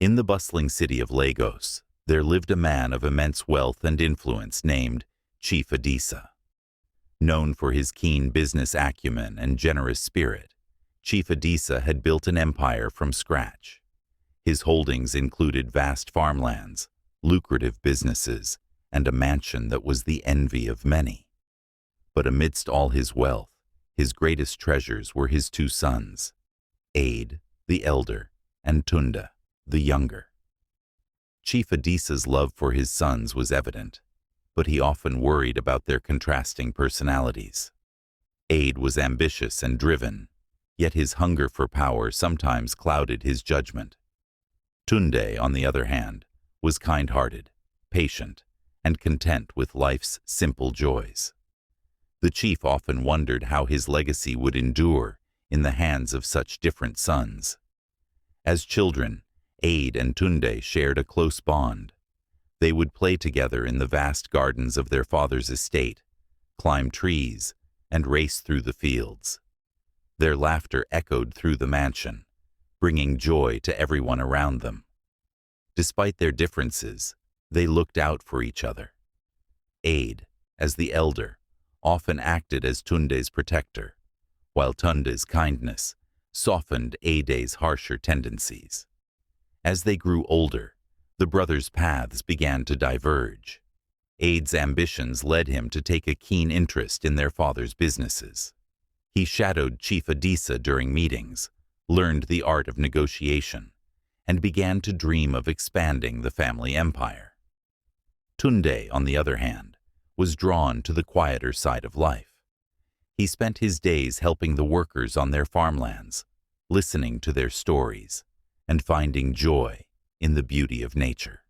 In the bustling city of Lagos, there lived a man of immense wealth and influence named Chief Adisa. Known for his keen business acumen and generous spirit, Chief Adisa had built an empire from scratch. His holdings included vast farmlands, lucrative businesses, and a mansion that was the envy of many. But amidst all his wealth, his greatest treasures were his two sons, Ade, the elder, and Tunde, the younger. Chief Adisa's love for his sons was evident, but he often worried about their contrasting personalities. Ade was ambitious and driven, yet his hunger for power sometimes clouded his judgment. Tunde, on the other hand, was kind-hearted, patient, and content with life's simple joys. The chief often wondered how his legacy would endure in the hands of such different sons. As children, Ade and Tunde shared a close bond. They would play together in the vast gardens of their father's estate, climb trees, and race through the fields. Their laughter echoed through the mansion, bringing joy to everyone around them. Despite their differences, they looked out for each other. Ade, as the elder, often acted as Tunde's protector, while Tunde's kindness softened Ade's harsher tendencies. As they grew older, the brothers' paths began to diverge. Ade's ambitions led him to take a keen interest in their father's businesses. He shadowed Chief Adisa during meetings, learned the art of negotiation, and began to dream of expanding the family empire. Tunde, on the other hand, was drawn to the quieter side of life. He spent his days helping the workers on their farmlands, listening to their stories, and finding joy in the beauty of nature.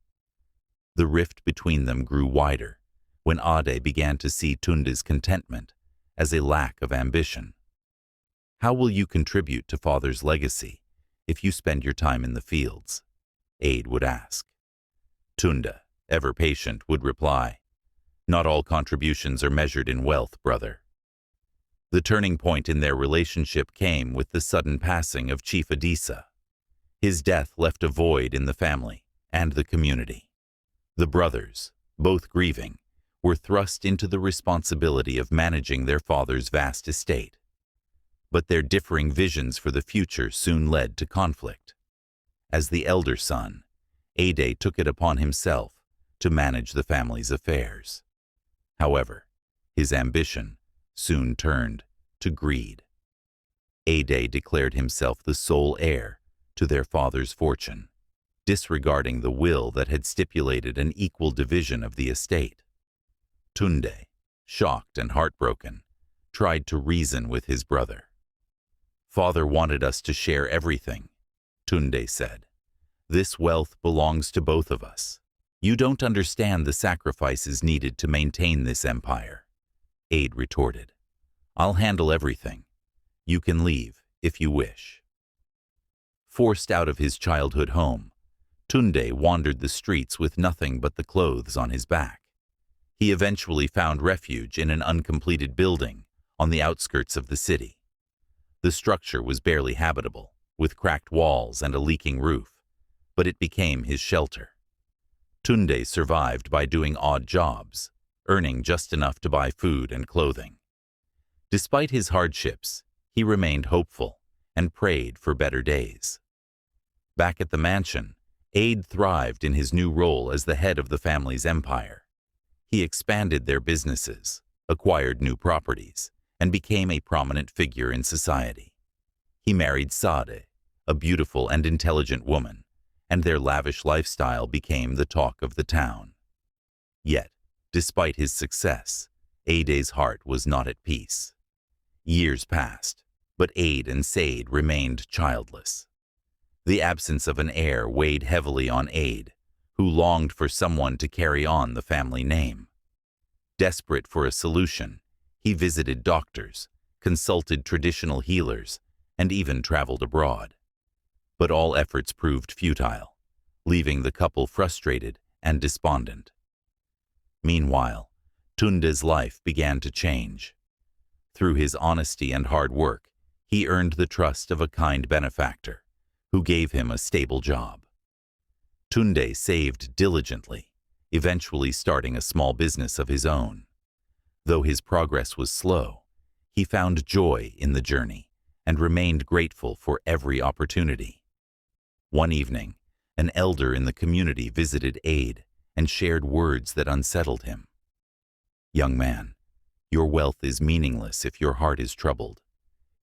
The rift between them grew wider when Ade began to see Tunde's contentment as a lack of ambition. "How will you contribute to father's legacy if you spend your time in the fields?" Ade would ask. Tunde, ever patient, would reply, "Not all contributions are measured in wealth, brother." The turning point in their relationship came with the sudden passing of Chief Adisa. His death left a void in the family and the community. The brothers, both grieving, were thrust into the responsibility of managing their father's vast estate. But their differing visions for the future soon led to conflict. As the elder son, Ade took it upon himself to manage the family's affairs. However, his ambition soon turned to greed. Ade declared himself the sole heir to their father's fortune, disregarding the will that had stipulated an equal division of the estate. Tunde, shocked and heartbroken, tried to reason with his brother. "Father wanted us to share everything," Tunde said. "This wealth belongs to both of us. You don't understand the sacrifices needed to maintain this empire," Ade retorted. "I'll handle everything. You can leave if you wish." Forced out of his childhood home, Tunde wandered the streets with nothing but the clothes on his back. He eventually found refuge in an uncompleted building on the outskirts of the city. The structure was barely habitable, with cracked walls and a leaking roof, but it became his shelter. Tunde survived by doing odd jobs, earning just enough to buy food and clothing. Despite his hardships, he remained hopeful and prayed for better days. Back at the mansion, Ade thrived in his new role as the head of the family's empire. He expanded their businesses, acquired new properties, and became a prominent figure in society. He married Sade, a beautiful and intelligent woman, and their lavish lifestyle became the talk of the town. Yet, despite his success, Ade's heart was not at peace. Years passed, but Ade and Sade remained childless. The absence of an heir weighed heavily on Ade, who longed for someone to carry on the family name. Desperate for a solution, he visited doctors, consulted traditional healers, and even traveled abroad. But all efforts proved futile, leaving the couple frustrated and despondent. Meanwhile, Tunde's life began to change. Through his honesty and hard work, he earned the trust of a kind benefactor, who gave him a stable job. Tunde saved diligently, eventually starting a small business of his own. Though his progress was slow, he found joy in the journey and remained grateful for every opportunity. One evening, an elder in the community visited Ade and shared words that unsettled him. "Young man, your wealth is meaningless if your heart is troubled.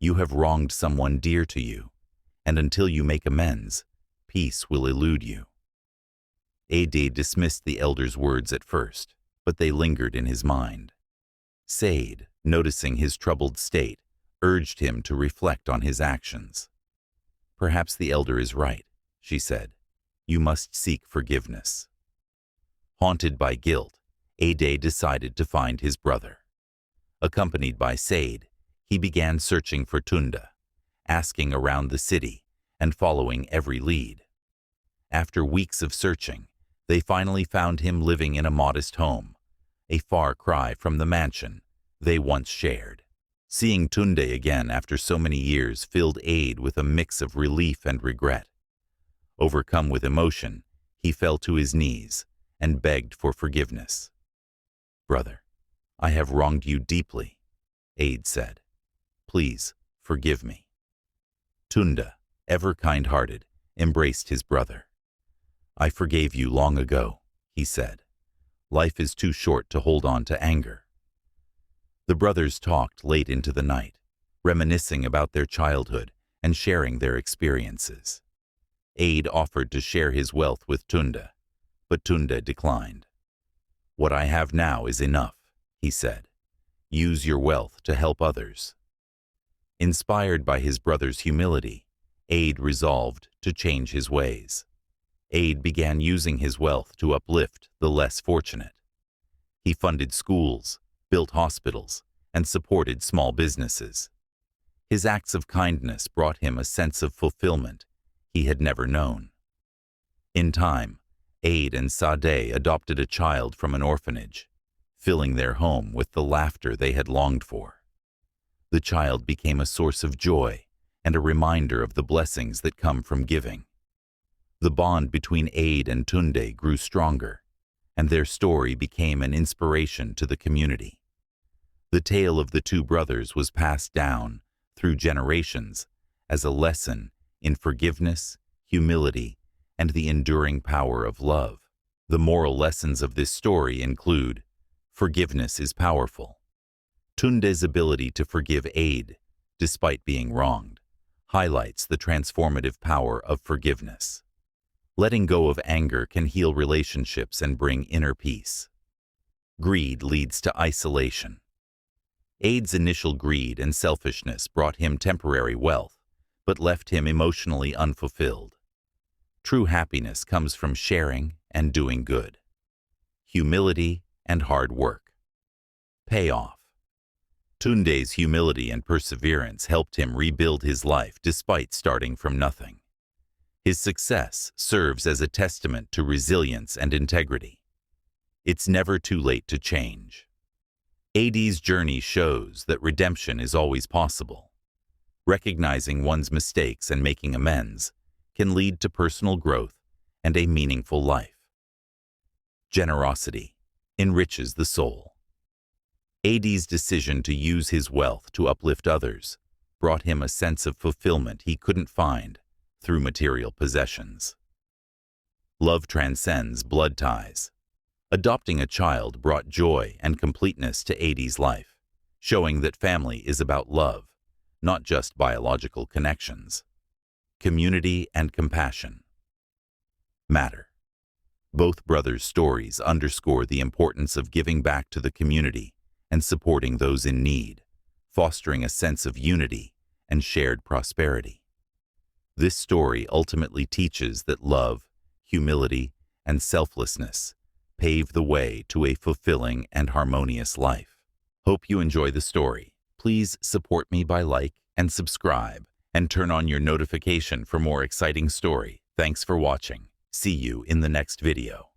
You have wronged someone dear to you, and until you make amends, peace will elude you." Ade dismissed the elder's words at first, but they lingered in his mind. Said, noticing his troubled state, urged him to reflect on his actions. "Perhaps the elder is right," she said. "You must seek forgiveness." Haunted by guilt, Ade decided to find his brother. Accompanied by Said, he began searching for Tunde, asking around the city and following every lead. After weeks of searching, they finally found him living in a modest home, a far cry from the mansion they once shared. Seeing Tunde again after so many years filled Ade with a mix of relief and regret. Overcome with emotion, he fell to his knees and begged for forgiveness. "Brother, I have wronged you deeply," Ade said. "Please forgive me." Tunde, ever kind-hearted, embraced his brother. "I forgave you long ago," he said. "Life is too short to hold on to anger." The brothers talked late into the night, reminiscing about their childhood and sharing their experiences. Ade offered to share his wealth with Tunde, but Tunde declined. "What I have now is enough," he said. "Use your wealth to help others." Inspired by his brother's humility, Ade resolved to change his ways. Ade began using his wealth to uplift the less fortunate. He funded schools, built hospitals, and supported small businesses. His acts of kindness brought him a sense of fulfillment he had never known. In time, Ade and Sade adopted a child from an orphanage, filling their home with the laughter they had longed for. The child became a source of joy and a reminder of the blessings that come from giving. The bond between Ade and Tunde grew stronger, and their story became an inspiration to the community. The tale of the two brothers was passed down through generations as a lesson in forgiveness, humility, and the enduring power of love. The moral lessons of this story include: forgiveness is powerful. Tunde's ability to forgive Ade, despite being wronged, highlights the transformative power of forgiveness. Letting go of anger can heal relationships and bring inner peace. Greed leads to isolation. Ade's initial greed and selfishness brought him temporary wealth, but left him emotionally unfulfilled. True happiness comes from sharing and doing good. Humility and hard work. Payoff. Tunde's humility and perseverance helped him rebuild his life despite starting from nothing. His success serves as a testament to resilience and integrity. It's never too late to change. Ade's journey shows that redemption is always possible. Recognizing one's mistakes and making amends can lead to personal growth and a meaningful life. Generosity enriches the soul. Ade's decision to use his wealth to uplift others brought him a sense of fulfillment he couldn't find through material possessions. Love transcends blood ties. Adopting a child brought joy and completeness to Ade's life, showing that family is about love, not just biological connections. Community and compassion matter. Both brothers' stories underscore the importance of giving back to the community and supporting those in need, fostering a sense of unity and shared prosperity. This story ultimately teaches that love, humility, and selflessness pave the way to a fulfilling and harmonious life. Hope you enjoy the story. Please support me by like and subscribe, and turn on your notification for more exciting story. Thanks for watching. See you in the next video.